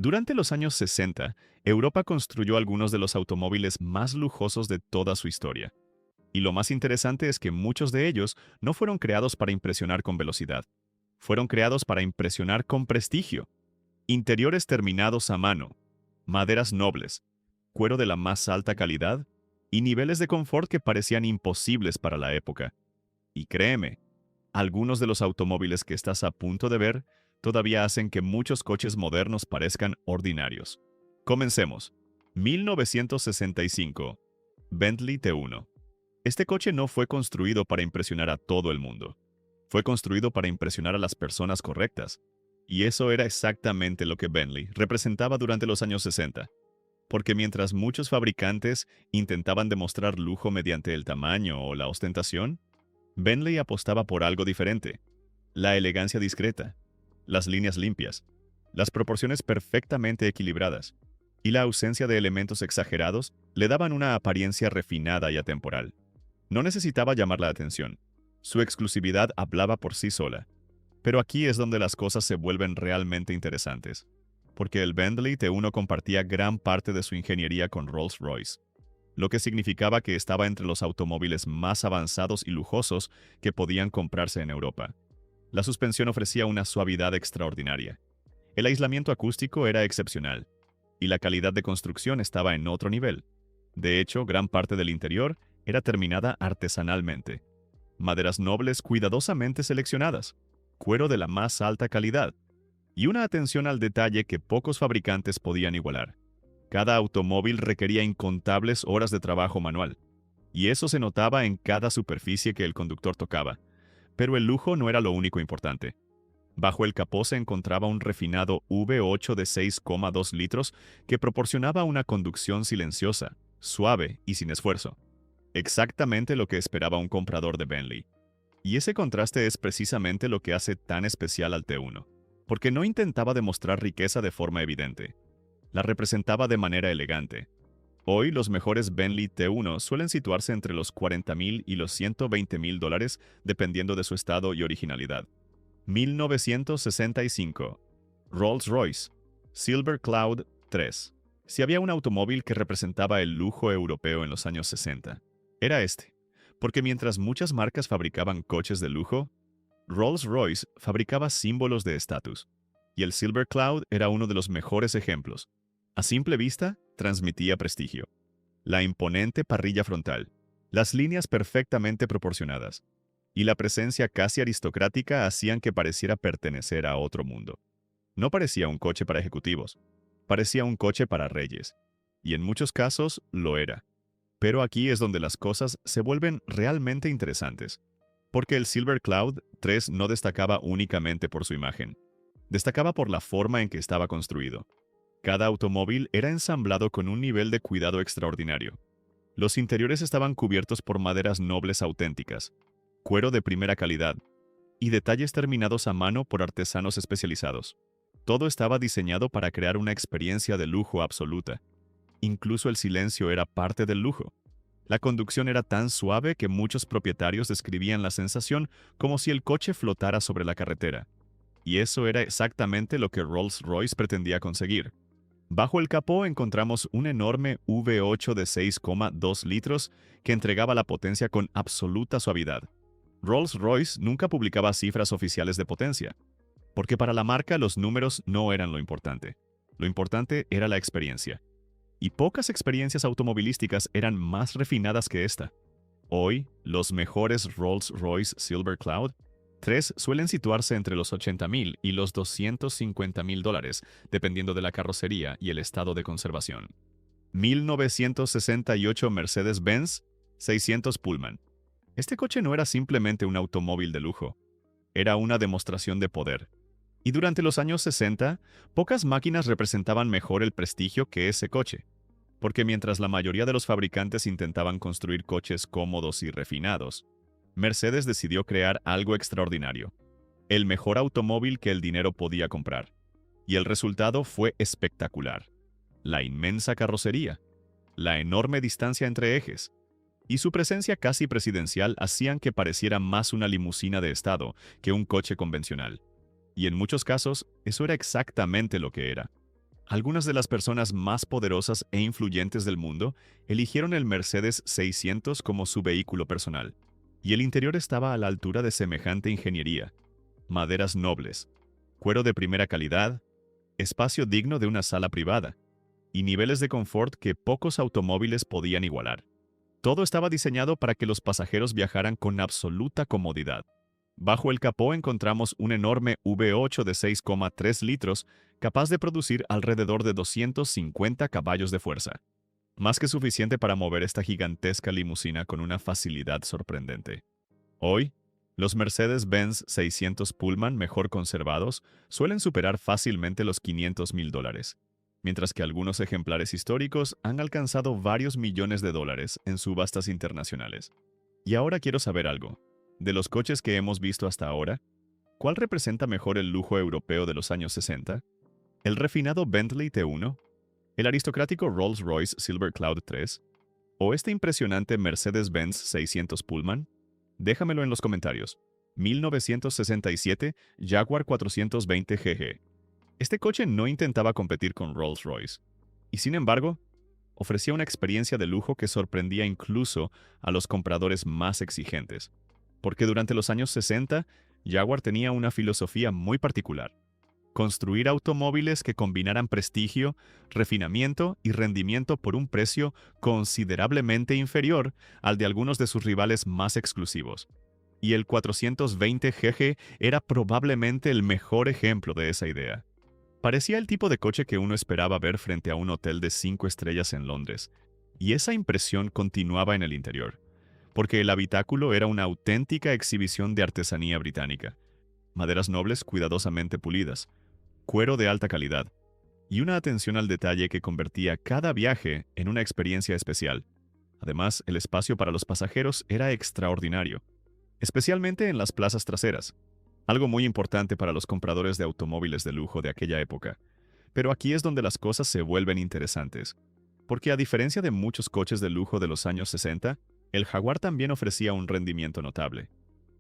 Durante los años 60, Europa construyó algunos de los automóviles más lujosos de toda su historia. Y lo más interesante es que muchos de ellos no fueron creados para impresionar con velocidad. Fueron creados para impresionar con prestigio. Interiores terminados a mano, maderas nobles, cuero de la más alta calidad y niveles de confort que parecían imposibles para la época. Y créeme, algunos de los automóviles que estás a punto de ver todavía hacen que muchos coches modernos parezcan ordinarios. Comencemos. 1965. Bentley T1. Este coche no fue construido para impresionar a todo el mundo. Fue construido para impresionar a las personas correctas. Y eso era exactamente lo que Bentley representaba durante los años 60. Porque mientras muchos fabricantes intentaban demostrar lujo mediante el tamaño o la ostentación, Bentley apostaba por algo diferente: la elegancia discreta, las líneas limpias, las proporciones perfectamente equilibradas y la ausencia de elementos exagerados le daban una apariencia refinada y atemporal. No necesitaba llamar la atención. Su exclusividad hablaba por sí sola. Pero aquí es donde las cosas se vuelven realmente interesantes, porque el Bentley T1 compartía gran parte de su ingeniería con Rolls-Royce, lo que significaba que estaba entre los automóviles más avanzados y lujosos que podían comprarse en Europa. La suspensión ofrecía una suavidad extraordinaria. El aislamiento acústico era excepcional, y la calidad de construcción estaba en otro nivel. De hecho, gran parte del interior era terminada artesanalmente. Maderas nobles cuidadosamente seleccionadas, cuero de la más alta calidad, y una atención al detalle que pocos fabricantes podían igualar. Cada automóvil requería incontables horas de trabajo manual, y eso se notaba en cada superficie que el conductor tocaba. Pero el lujo no era lo único importante. Bajo el capó se encontraba un refinado V8 de 6,2 litros que proporcionaba una conducción silenciosa, suave y sin esfuerzo. Exactamente lo que esperaba un comprador de Bentley. Y ese contraste es precisamente lo que hace tan especial al T1, porque no intentaba demostrar riqueza de forma evidente. La representaba de manera elegante. Hoy los mejores Bentley T1 suelen situarse entre los $40,000 y los $120,000 dependiendo de su estado y originalidad. 1965. Rolls-Royce Silver Cloud 3. Si había un automóvil que representaba el lujo europeo en los años 60, era este. Porque mientras muchas marcas fabricaban coches de lujo, Rolls-Royce fabricaba símbolos de estatus. Y el Silver Cloud era uno de los mejores ejemplos. A simple vista, transmitía prestigio. La imponente parrilla frontal, las líneas perfectamente proporcionadas y la presencia casi aristocrática hacían que pareciera pertenecer a otro mundo. No parecía un coche para ejecutivos, parecía un coche para reyes. Y en muchos casos lo era. Pero aquí es donde las cosas se vuelven realmente interesantes. Porque el Silver Cloud 3 no destacaba únicamente por su imagen. Destacaba por la forma en que estaba construido. Cada automóvil era ensamblado con un nivel de cuidado extraordinario. Los interiores estaban cubiertos por maderas nobles auténticas, cuero de primera calidad y detalles terminados a mano por artesanos especializados. Todo estaba diseñado para crear una experiencia de lujo absoluta. Incluso el silencio era parte del lujo. La conducción era tan suave que muchos propietarios describían la sensación como si el coche flotara sobre la carretera. Y eso era exactamente lo que Rolls-Royce pretendía conseguir. Bajo el capó encontramos un enorme V8 de 6,2 litros que entregaba la potencia con absoluta suavidad. Rolls-Royce nunca publicaba cifras oficiales de potencia, porque para la marca los números no eran lo importante. Lo importante era la experiencia. Y pocas experiencias automovilísticas eran más refinadas que esta. Hoy, los mejores Rolls-Royce Silver Cloud 3 suelen situarse entre los $80,000 y los $250,000, dependiendo de la carrocería y el estado de conservación. 1968 Mercedes-Benz 600 Pullman. Este coche no era simplemente un automóvil de lujo, era una demostración de poder. Y durante los años 60, pocas máquinas representaban mejor el prestigio que ese coche. Porque mientras la mayoría de los fabricantes intentaban construir coches cómodos y refinados, Mercedes decidió crear algo extraordinario, el mejor automóvil que el dinero podía comprar. Y el resultado fue espectacular. La inmensa carrocería, la enorme distancia entre ejes, y su presencia casi presidencial hacían que pareciera más una limusina de estado que un coche convencional. Y en muchos casos, eso era exactamente lo que era. Algunas de las personas más poderosas e influyentes del mundo eligieron el Mercedes 600 como su vehículo personal, y el interior estaba a la altura de semejante ingeniería: maderas nobles, cuero de primera calidad, espacio digno de una sala privada, y niveles de confort que pocos automóviles podían igualar. Todo estaba diseñado para que los pasajeros viajaran con absoluta comodidad. Bajo el capó encontramos un enorme V8 de 6,3 litros, capaz de producir alrededor de 250 caballos de fuerza, más que suficiente para mover esta gigantesca limusina con una facilidad sorprendente. Hoy, los Mercedes-Benz 600 Pullman mejor conservados suelen superar fácilmente los $500,000, mientras que algunos ejemplares históricos han alcanzado varios millones de dólares en subastas internacionales. Y ahora quiero saber algo. De los coches que hemos visto hasta ahora, ¿cuál representa mejor el lujo europeo de los años 60? ¿El refinado Bentley T1? ¿El aristocrático Rolls-Royce Silver Cloud 3? ¿O este impresionante Mercedes-Benz 600 Pullman? Déjamelo en los comentarios. 1967 Jaguar 420 GG. Este coche no intentaba competir con Rolls-Royce, y sin embargo, ofrecía una experiencia de lujo que sorprendía incluso a los compradores más exigentes. Porque durante los años 60, Jaguar tenía una filosofía muy particular: construir automóviles que combinaran prestigio, refinamiento y rendimiento por un precio considerablemente inferior al de algunos de sus rivales más exclusivos. Y el 420 GG era probablemente el mejor ejemplo de esa idea. Parecía el tipo de coche que uno esperaba ver frente a un hotel de 5 estrellas en Londres, y esa impresión continuaba en el interior, porque el habitáculo era una auténtica exhibición de artesanía británica: maderas nobles cuidadosamente pulidas, cuero de alta calidad, y una atención al detalle que convertía cada viaje en una experiencia especial. Además, el espacio para los pasajeros era extraordinario, especialmente en las plazas traseras, algo muy importante para los compradores de automóviles de lujo de aquella época. Pero aquí es donde las cosas se vuelven interesantes, porque a diferencia de muchos coches de lujo de los años 60, el Jaguar también ofrecía un rendimiento notable.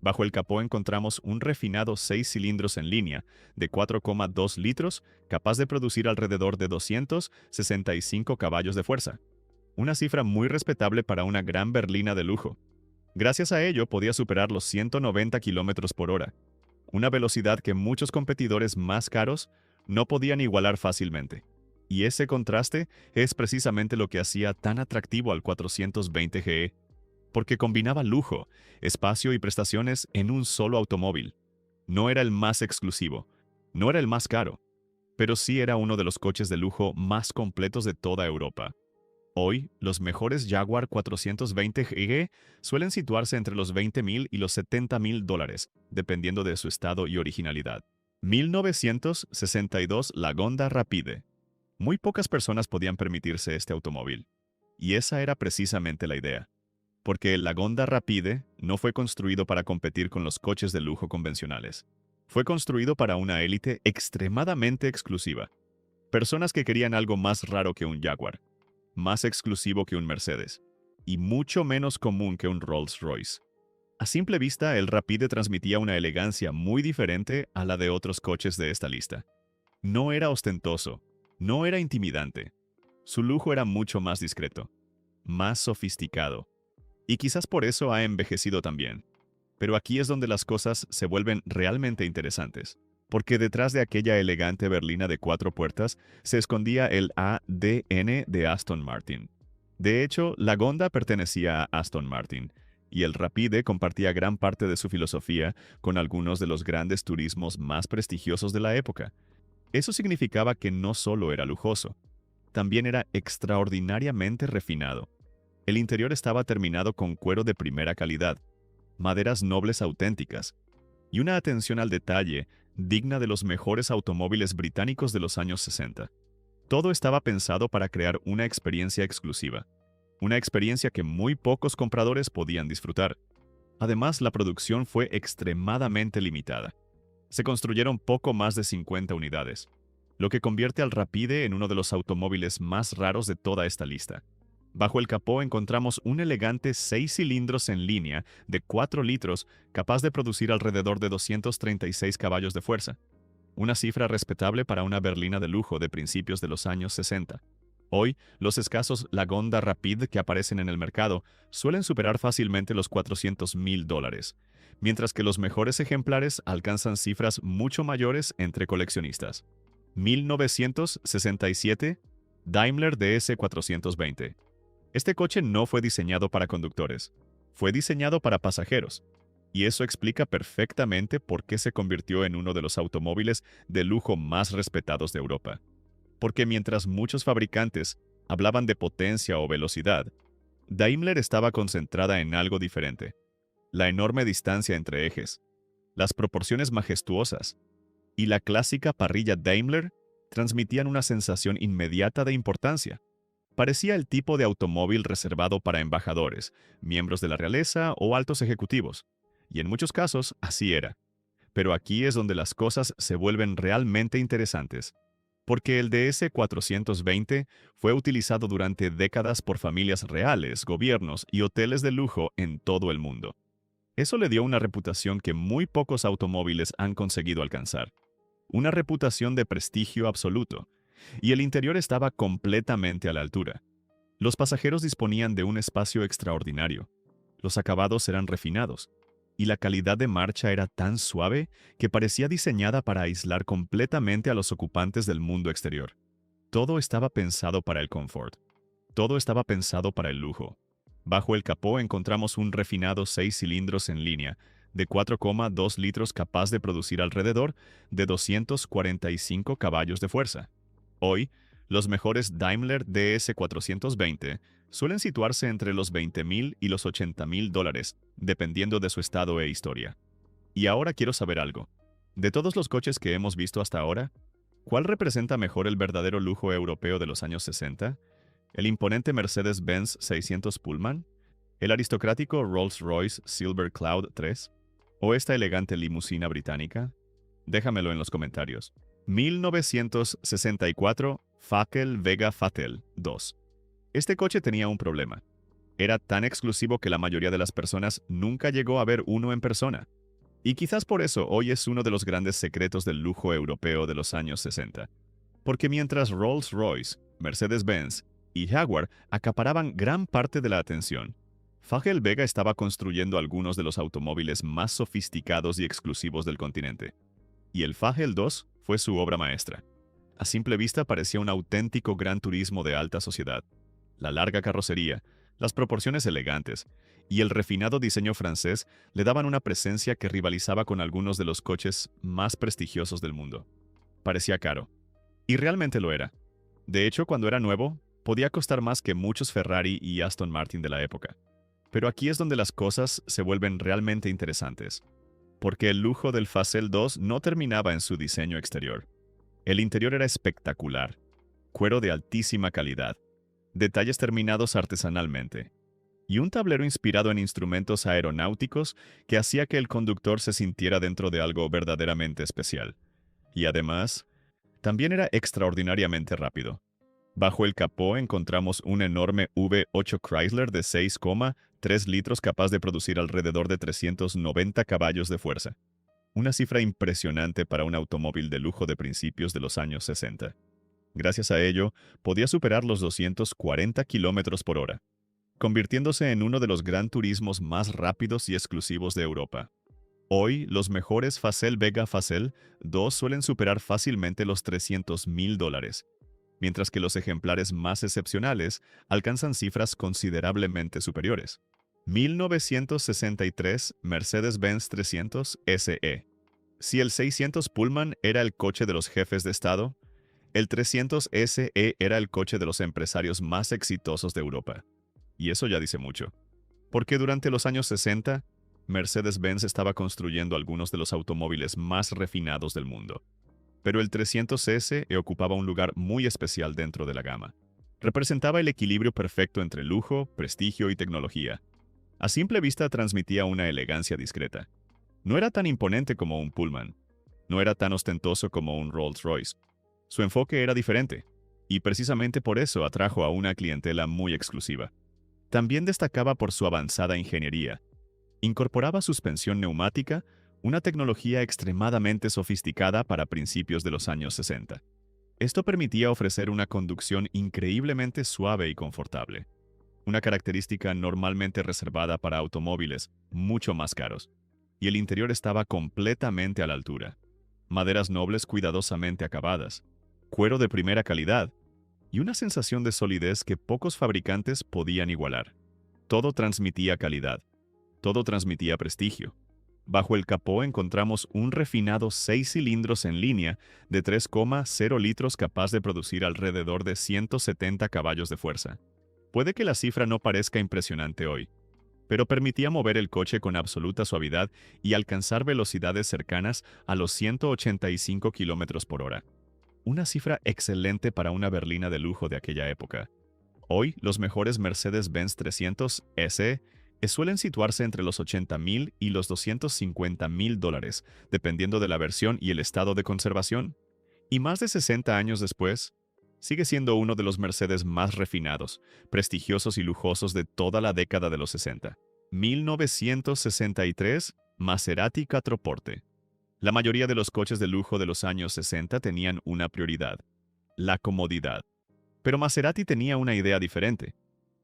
Bajo el capó encontramos un refinado 6 cilindros en línea de 4,2 litros, capaz de producir alrededor de 265 caballos de fuerza, una cifra muy respetable para una gran berlina de lujo. Gracias a ello podía superar los 190 kilómetros por hora, una velocidad que muchos competidores más caros no podían igualar fácilmente. Y ese contraste es precisamente lo que hacía tan atractivo al 420 GE, porque combinaba lujo, espacio y prestaciones en un solo automóvil. No era el más exclusivo, no era el más caro, pero sí era uno de los coches de lujo más completos de toda Europa. Hoy, los mejores Jaguar 420 GE suelen situarse entre los $20,000 y los $70,000, dependiendo de su estado y originalidad. 1962 Lagonda Rapide. Muy pocas personas podían permitirse este automóvil, y esa era precisamente la idea. Porque el Lagonda Rapide no fue construido para competir con los coches de lujo convencionales. Fue construido para una élite extremadamente exclusiva. Personas que querían algo más raro que un Jaguar, más exclusivo que un Mercedes, y mucho menos común que un Rolls-Royce. A simple vista, el Rapide transmitía una elegancia muy diferente a la de otros coches de esta lista. No era ostentoso, no era intimidante. Su lujo era mucho más discreto, más sofisticado, y quizás por eso ha envejecido también. Pero aquí es donde las cosas se vuelven realmente interesantes, porque detrás de aquella elegante berlina de 4 puertas se escondía el ADN de Aston Martin. De hecho, la Gonda pertenecía a Aston Martin, y el Rapide compartía gran parte de su filosofía con algunos de los grandes turismos más prestigiosos de la época. Eso significaba que no solo era lujoso, también era extraordinariamente refinado. El interior estaba terminado con cuero de primera calidad, maderas nobles auténticas, y una atención al detalle digna de los mejores automóviles británicos de los años 60. Todo estaba pensado para crear una experiencia exclusiva, una experiencia que muy pocos compradores podían disfrutar. Además, la producción fue extremadamente limitada. Se construyeron poco más de 50 unidades, lo que convierte al Rapide en uno de los automóviles más raros de toda esta lista. Bajo el capó encontramos un elegante 6 cilindros en línea de 4 litros capaz de producir alrededor de 236 caballos de fuerza. una cifra respetable para una berlina de lujo de principios de los años 60. Hoy, los escasos Lagonda Rapide que aparecen en el mercado suelen superar fácilmente los $400,000, mientras que los mejores ejemplares alcanzan cifras mucho mayores entre coleccionistas. 1967 Daimler DS420. Este coche no fue diseñado para conductores, fue diseñado para pasajeros. Y eso explica perfectamente por qué se convirtió en uno de los automóviles de lujo más respetados de Europa. Porque mientras muchos fabricantes hablaban de potencia o velocidad, Daimler estaba concentrada en algo diferente: la enorme distancia entre ejes, las proporciones majestuosas y la clásica parrilla Daimler transmitían una sensación inmediata de importancia. Parecía el tipo de automóvil reservado para embajadores, miembros de la realeza o altos ejecutivos. Y en muchos casos así era. Pero aquí es donde las cosas se vuelven realmente interesantes. Porque el DS420 fue utilizado durante décadas por familias reales, gobiernos y hoteles de lujo en todo el mundo. Eso le dio una reputación que muy pocos automóviles han conseguido alcanzar. Una reputación de prestigio absoluto. Y el interior estaba completamente a la altura. Los pasajeros disponían de un espacio extraordinario. Los acabados eran refinados. Y la calidad de marcha era tan suave que parecía diseñada para aislar completamente a los ocupantes del mundo exterior. Todo estaba pensado para el confort. Todo estaba pensado para el lujo. Bajo el capó encontramos un refinado 6 cilindros en línea, de 4,2 litros capaz de producir alrededor de 245 caballos de fuerza. Hoy, los mejores Daimler DS420 suelen situarse entre los $20,000 y los $80,000, dependiendo de su estado e historia. Y ahora quiero saber algo. De todos los coches que hemos visto hasta ahora, ¿cuál representa mejor el verdadero lujo europeo de los años 60? ¿El imponente Mercedes-Benz 600 Pullman? ¿El aristocrático Rolls-Royce Silver Cloud 3? ¿O esta elegante limusina británica? Déjamelo en los comentarios. 1964 Fackel Vega Fattel 2. Este coche tenía un problema. Era tan exclusivo que la mayoría de las personas nunca llegó a ver uno en persona. Y quizás por eso hoy es uno de los grandes secretos del lujo europeo de los años 60. Porque mientras Rolls-Royce, Mercedes-Benz y Jaguar acaparaban gran parte de la atención, Fackel Vega estaba construyendo algunos de los automóviles más sofisticados y exclusivos del continente. Y el Fackel 2 fue su obra maestra. A simple vista parecía un auténtico gran turismo de alta sociedad. La larga carrocería, las proporciones elegantes y el refinado diseño francés le daban una presencia que rivalizaba con algunos de los coches más prestigiosos del mundo. Parecía caro. Y realmente lo era. De hecho, cuando era nuevo, podía costar más que muchos Ferrari y Aston Martin de la época. Pero aquí es donde las cosas se vuelven realmente interesantes. Porque el lujo del Facel 2 no terminaba en su diseño exterior. El interior era espectacular. Cuero de altísima calidad. Detalles terminados artesanalmente. Y un tablero inspirado en instrumentos aeronáuticos que hacía que el conductor se sintiera dentro de algo verdaderamente especial. Y además, también era extraordinariamente rápido. Bajo el capó encontramos un enorme V8 Chrysler de 6,3 litros capaz de producir alrededor de 390 caballos de fuerza. Una cifra impresionante para un automóvil de lujo de principios de los años 60. Gracias a ello, podía superar los 240 kilómetros por hora, convirtiéndose en uno de los gran turismos más rápidos y exclusivos de Europa. Hoy, los mejores Facel Vega Facel 2 suelen superar fácilmente los $300,000, mientras que los ejemplares más excepcionales alcanzan cifras considerablemente superiores. 1963 Mercedes-Benz 300 SE. Si el 600 Pullman era el coche de los jefes de Estado, el 300 SE era el coche de los empresarios más exitosos de Europa. Y eso ya dice mucho. Porque durante los años 60, Mercedes-Benz estaba construyendo algunos de los automóviles más refinados del mundo. Pero el 300 SE ocupaba un lugar muy especial dentro de la gama. Representaba el equilibrio perfecto entre lujo, prestigio y tecnología. A simple vista transmitía una elegancia discreta. No era tan imponente como un Pullman. No era tan ostentoso como un Rolls-Royce. Su enfoque era diferente, y precisamente por eso atrajo a una clientela muy exclusiva. También destacaba por su avanzada ingeniería. Incorporaba suspensión neumática, una tecnología extremadamente sofisticada para principios de los años 60. Esto permitía ofrecer una conducción increíblemente suave y confortable, una característica normalmente reservada para automóviles mucho más caros, y el interior estaba completamente a la altura. Maderas nobles cuidadosamente acabadas, cuero de primera calidad y una sensación de solidez que pocos fabricantes podían igualar. Todo transmitía calidad, todo transmitía prestigio. Bajo el capó encontramos un refinado 6 cilindros en línea de 3,0 litros capaz de producir alrededor de 170 caballos de fuerza. Puede que la cifra no parezca impresionante hoy, pero permitía mover el coche con absoluta suavidad y alcanzar velocidades cercanas a los 185 kilómetros por hora. Una cifra excelente para una berlina de lujo de aquella época. Hoy, los mejores Mercedes-Benz 300 SE suelen situarse entre los $80,000 y los $250,000, dependiendo de la versión y el estado de conservación. Y más de 60 años después, sigue siendo uno de los Mercedes más refinados, prestigiosos y lujosos de toda la década de los 60. 1963, Maserati Quattroporte. La mayoría de los coches de lujo de los años 60 tenían una prioridad: la comodidad. Pero Maserati tenía una idea diferente.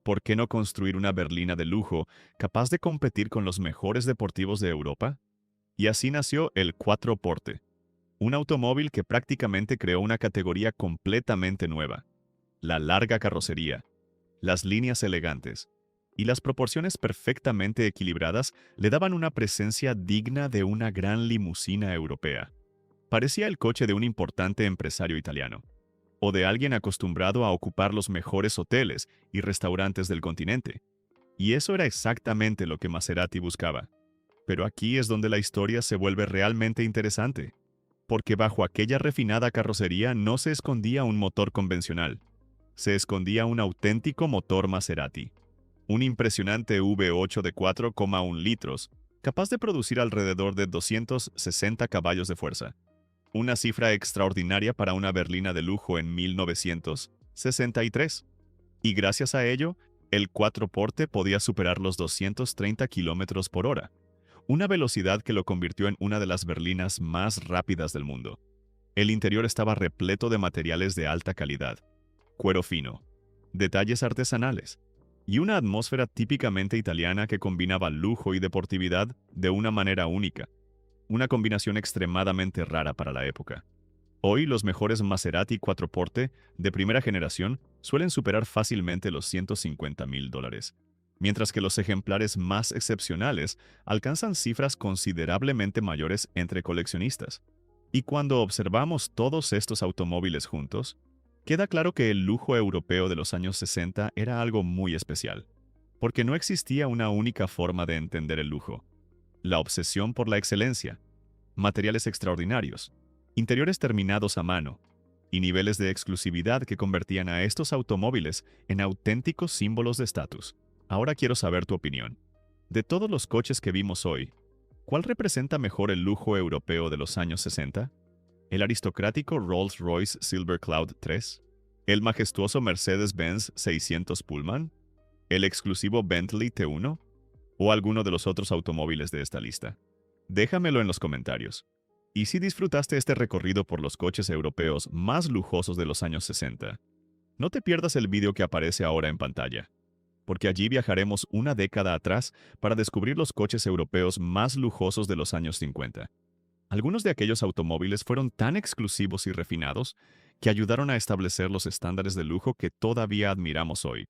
¿Por qué no construir una berlina de lujo capaz de competir con los mejores deportivos de Europa? Y así nació el Quattroporte, un automóvil que prácticamente creó una categoría completamente nueva. La larga carrocería, las líneas elegantes y las proporciones perfectamente equilibradas le daban una presencia digna de una gran limusina europea. Parecía el coche de un importante empresario italiano, o de alguien acostumbrado a ocupar los mejores hoteles y restaurantes del continente. Y eso era exactamente lo que Maserati buscaba. Pero aquí es donde la historia se vuelve realmente interesante, porque bajo aquella refinada carrocería no se escondía un motor convencional, se escondía un auténtico motor Maserati. Un impresionante V8 de 4,1 litros, capaz de producir alrededor de 260 caballos de fuerza. Una cifra extraordinaria para una berlina de lujo en 1963. Y gracias a ello, el Quattroporte podía superar los 230 kilómetros por hora, una velocidad que lo convirtió en una de las berlinas más rápidas del mundo. El interior estaba repleto de materiales de alta calidad, cuero fino, detalles artesanales y una atmósfera típicamente italiana que combinaba lujo y deportividad de una manera única, una combinación extremadamente rara para la época. Hoy los mejores Maserati Quattroporte de primera generación suelen superar fácilmente los $150,000, mientras que los ejemplares más excepcionales alcanzan cifras considerablemente mayores entre coleccionistas. Y cuando observamos todos estos automóviles juntos, queda claro que el lujo europeo de los años 60 era algo muy especial, porque no existía una única forma de entender el lujo. La obsesión por la excelencia, materiales extraordinarios, interiores terminados a mano y niveles de exclusividad que convertían a estos automóviles en auténticos símbolos de estatus. Ahora quiero saber tu opinión. De todos los coches que vimos hoy, ¿cuál representa mejor el lujo europeo de los años 60? ¿El aristocrático Rolls-Royce Silver Cloud 3? ¿El majestuoso Mercedes-Benz 600 Pullman? ¿El exclusivo Bentley T1? ¿O alguno de los otros automóviles de esta lista? Déjamelo en los comentarios. Y si disfrutaste este recorrido por los coches europeos más lujosos de los años 60, no te pierdas el vídeo que aparece ahora en pantalla, porque allí viajaremos una década atrás para descubrir los coches europeos más lujosos de los años 50. Algunos de aquellos automóviles fueron tan exclusivos y refinados que ayudaron a establecer los estándares de lujo que todavía admiramos hoy.